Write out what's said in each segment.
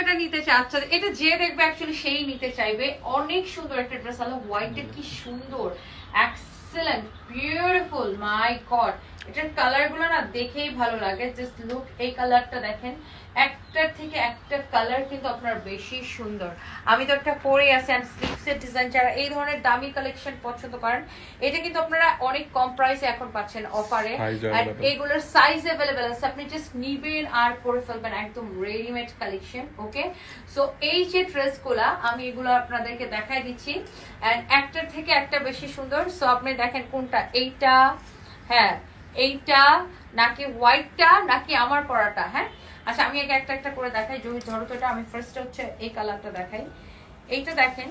এটা নিতে চাচ্ছে, এটা যে দেখবে অ্যাকচুয়ালি সেই নিতে চাইবে। অনেক সুন্দর একটা ড্রেস, আলো হোয়াইটের কি সুন্দর, এক্সেলেন্ট, বিউটিফুল, মাই গড। এটার কালার গুলো না দেখেই ভালো লাগে, জাস্ট লুক। এই কালারটা দেখেন, একটার থেকে একটা কালার কিন্তু আপনার বেশি সুন্দর। আমি তো একটা পরে আছি, অ্যান্ড স্লিভসের ডিজাইন, যারা এই ধরনের দামি কালেকশন পছন্দ করেন, এটা কিন্তু আপনারা অনেক কম প্রাইসে এখন পাচ্ছেন অফারে। আর এগুলোর সাইজ অ্যাভেলেবেল আছে, আপনি জাস্ট নিবেন আর পরে ফেলবেন, একদম রেডিমেড কালেকশন। ওকে, সো এই যে ড্রেসগুলা আমি এগুলো আপনাদেরকে দেখাই দিচ্ছি, অ্যান্ড একটার থেকে একটা বেশি সুন্দর। সো আপনি দেখেন কোনটা, এইটা, হ্যাঁ এইটা, নাকি হোয়াইটটা, নাকি আমার পরাটা। হ্যাঁ, আচ্ছা আমি আগে একটা একটা করে দেখাই। ধরো তো এটা আমি ফার্স্ট হচ্ছে এই কালারটা দেখাই। এইটা দেখেন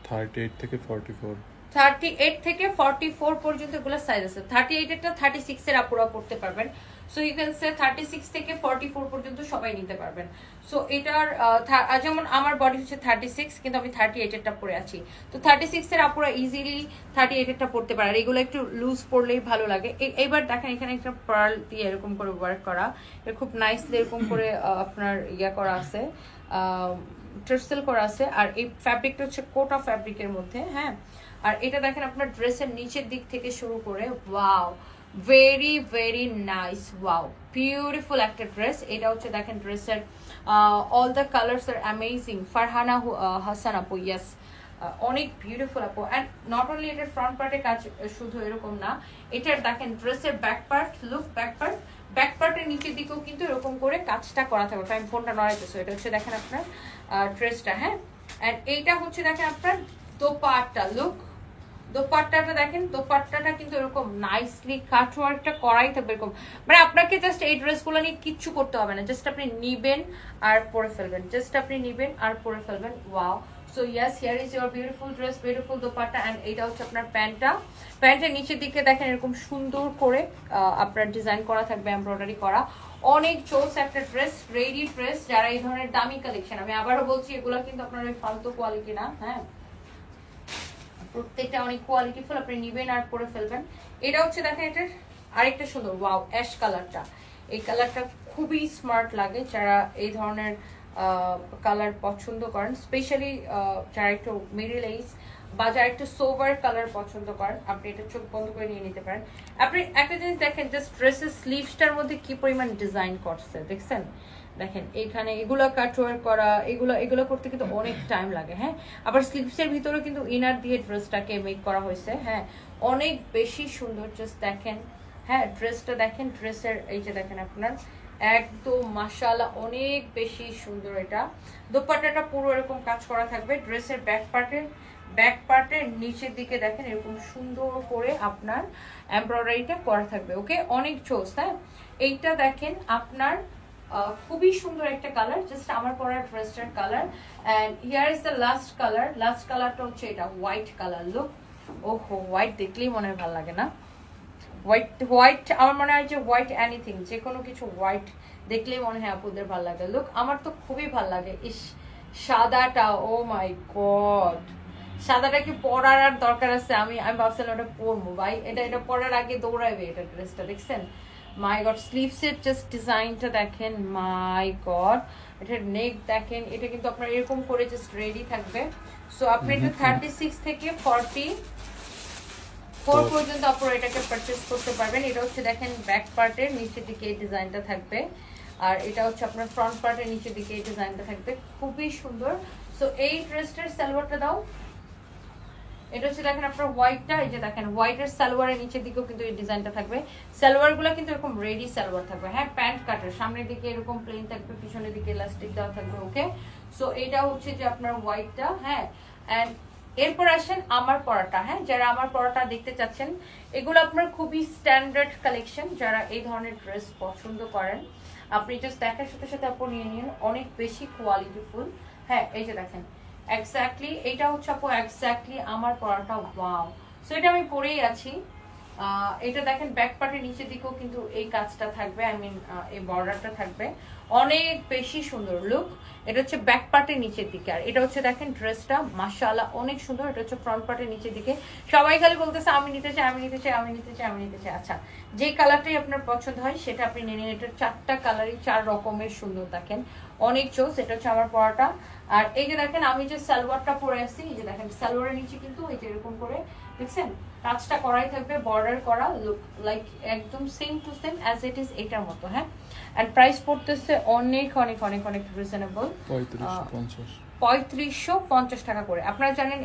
38 থেকে 44, 38 থেকে 44 পর্যন্ত এগুলো সাইজ আছে। 38 এরটা 36 এর আপুরা পড়তে পারবেন। সো ইউ ক্যান সে 36 থেকে 44 পর্যন্ত সবাই নিতে পারবেন। সো এটার যেমন আমার বডি হচ্ছে 36, কিন্তু আমি 38 এরটা পরে আছি। তো 36 এর আপুরা ইজিলি 38 এরটা পড়তে পারে। এগুলো একটু লুজ পরলেই ভালো লাগে। এইবার দেখেন এখানে একটা পার্ল দিয়ে এরকম করে ওয়ার্ক করা, এটা খুব নাইসলি এরকম করে আপনার ইয়া করা আছে, টার্সেল করা আছে। আর এই ফ্যাব্রিকটা হচ্ছে কোটা ফ্যাব্রিকের মধ্যে। হ্যাঁ, আর এটা দেখেন আপনার ড্রেসের নিচের দিক থেকে শুরু করে, wow, very very nice, wow, beautiful একটা ড্রেস। এটা হচ্ছে দেখেন ড্রেসের অল দ্য কালার্স আর অ্যামেজিং। ফারহানা হাসান আপু, ইয়েস, অনেক বিউটিফুল আপু। অ্যান্ড নট অনলি এটার ফ্রন্ট পার্টের কাজ শুধু এরকম না, এটার দেখেন ড্রেসের back part, look back part, back পার্টের নিচের দিকেও কিন্তু এরকম করে কাজটা করা থাকবে। আমি ফোনটা নড়াইতেছি। এটা হচ্ছে দেখেন আপনার ড্রেসটা। হ্যাঁ, অ্যান্ড এইটা হচ্ছে দেখেন আপনার দোপাট্টা, লুক, দোপাট্টাটা দেখেন, দোপাট্টাটা কিন্তু এরকম নাইসলি কাটওয়ার্কটা করাই থাকবে এরকম। মানে আপনাকে জাস্ট এই ড্রেসগুলো নিয়ে কিচ্ছু করতে হবে না, জাস্ট আপনি নিবেন আর পরে ফেলবেন, জাস্ট আপনি নিবেন আর পরে ফেলবেন। Wow, so yes, here is your beautiful dress, beautiful dupatta. And এইটা হচ্ছে আপনার প্যান্টটা। প্যান্টের নিচের দিকে দেখেন এরকম সুন্দর করে আপনার ডিজাইন করা থাকবে, এমব্রয়ডারি করা। অনেক জোস একটা ড্রেস, রেডি ড্রেস। যারা এই ধরনের দামি কালেকশন, আমি আবারও বলছি এগুলো কিন্তু আপনার ওই ফালতু কোয়ালিটি না। হ্যাঁ, প্রত্যেকটা অনেক কোয়ালিটিফুল, আপনি নিবেন আর পরে ফেলবেন। এটা হচ্ছে দেখেন এটার আরেকটা সুন্দর, ওয়াও, অ্যাশ কালারটা। এই কালারটা খুবই স্মার্ট লাগে যারা এই ধরনের কালার পছন্দ করেন, স্পেশালি যারা একটু মিডল এজ বা যারা একটু সোভার কালার পছন্দ করেন, আপনি এটা চোখ বন্ধ করে নিয়ে নিতে পারেন। আপনি একটা জিনিস দেখেন, জাস্ট ড্রেসের স্লিভসটার মধ্যে কি পরিমাণ ডিজাইন করছে দেখছেন। দেখেন এখানে এগুলো কাটওয়ার করা, এগুলো করতে কিন্তু অনেক টাইম লাগে। হ্যাঁ, আবার স্লিভসের ভিতরে কিন্তু ইনার দিয়ে ড্রেসটাকে মেক করা হয়েছে। হ্যাঁ, অনেক বেশি সুন্দর, জাস্ট দেখেন। হ্যাঁ, ড্রেসটা দেখেন, ড্রেসের এই যে দেখেন আপনার একদম মাশাআল্লাহ অনেক বেশি সুন্দর। এটা দোপাট্টাটা পুরো এরকম কাজ করা থাকবে। ড্রেসের ব্যাক পার্টের নিচের দিকে দেখেন এরকম সুন্দর করে আপনার এমব্রয়ডারিটা করা থাকবে। ওকে, অনেক চোস। হ্যাঁ, এইটা দেখেন আপনার খুবই সুন্দর একটা কালার, জাস্ট আমার পরা ড্রেসটার colour. And here is the last colour. Last কালারটা হচ্ছে এটা হোয়াইট কালার। লুক, ওহো, হোয়াইট দেখলেই মনে হয় ভালো লাগে না? হোয়াইট আমার মনে হয় যে হোয়াইট এনিথিং, যে কোনো কিছু হোয়াইট দেখলেই মনে হয় আপুদের ভালো লাগে। লুক, আমার তো খুবই ভালো লাগে। ইস, সাদাটা, ও মাই গড, সাদাটা কি পরার আর দরকার আছে? আমি ভাবছিলাম ওটা পরবো ভাই। এটা পরার আগে দৌড়াইবে এটা ড্রেসটা, দেখছেন? মাই গড, স্লিভসের জাস্ট ডিজাইনটা দেখেন, মাই গড। এটার নেক দেখেন, এটা কিন্তু আপনার এরকম করে জাস্ট রেডি থাকবে। সো আপনি এটা 36 থেকে 44 পর্যন্ত আপনারা এটাকে পারচেজ করতে পারবেন। এটা হচ্ছে দেখেন ব্যাক পার্টের নিচের দিকে এই ডিজাইনটা থাকবে, আর এটা হচ্ছে আপনার ফ্রন্ট পার্টের নিচের দিকে এই ডিজাইনটা থাকবে, খুবই সুন্দর। সো এই ড্রেসটার সালোয়ারটা দাও। এটা হচ্ছে দেখেন আপনার হোয়াইটটা, এই যে দেখেন হোয়াইটের সালোয়ারের নিচের দিকেও কিন্তু এই ডিজাইনটা থাকবে। সালোয়ারগুলো কিন্তু এরকম রেডি সালোয়ার থাকবে। হ্যাঁ, প্যান্ট কাটের, সামনের দিকে এরকম প্লেন থাকবে, পিছনের দিকে ইলাস্টিক দেওয়া থাকবে। ওকে, সো এটা হচ্ছে যে আপনার হোয়াইটটা। হ্যাঁ, এন্ড এরপর আসেন আমার পরাটা। হ্যাঁ, যারা আমার পরাটা দেখতে চাচ্ছেন, এগুলো আপনার খুবই স্ট্যান্ডার্ড কালেকশন। যারা এই ধরনের ড্রেস পছন্দ করেন, আপনি জাস্ট দেখার সাথে সাথে আপনি নিয়ে নিন, অনেক বেশি কোয়ালিটিফুল। হ্যাঁ, এই যে দেখেন এক্স্যাক্টলি এটা হচ্ছে আপু এক্স্যাক্টলি আমার পরাটা। ওয়াও, সো এটা আমি পরেই আছি। এটা দেখেন ব্যাক পার্টের নিচের দিকেও কিন্তু এই কাজটা থাকবে, আই মিন এই বর্ডারটা থাকবে। অনেক বেশি সুন্দর লুক। এটা হচ্ছে ব্যাক পার্টের নিচের দিকে, আর এটা হচ্ছে দেখেন ড্রেসটা মাশাআল্লাহ অনেক সুন্দর। এটা হচ্ছে ফ্রন্ট পার্টের নিচের দিকে। সবাই খালি বলতেছে আমি নিতে চাই, আমি নিতে চাই, আমি নিতে চাই, আমি নিতে চাই। আচ্ছা, যে কালারটাই আপনার পছন্দ হয় সেটা আপনি নিয়ে নিন। এটার 4টা কালারই 4 রকমের সুন্দর, দেখেন অনেক চোস। এটা হচ্ছে আমার পরাটা। আর এই যে দেখেন আমি যে সালোয়ারটা পরে আসছি, এই যে দেখেন সালোয়ারের নিচে কিন্তু এই যে এরকম করে দেখছেন কাজটা করাই থাকবে, বর্ডার করা, লুক লাইক একদম same to same as it is এটার মতো। হ্যাঁ, এন্ড প্রাইস পড়তেছে অনেক অনেক অনেক অনেক রিজনেবল, 3550 3550 টাকা করে। আপনারা জানেন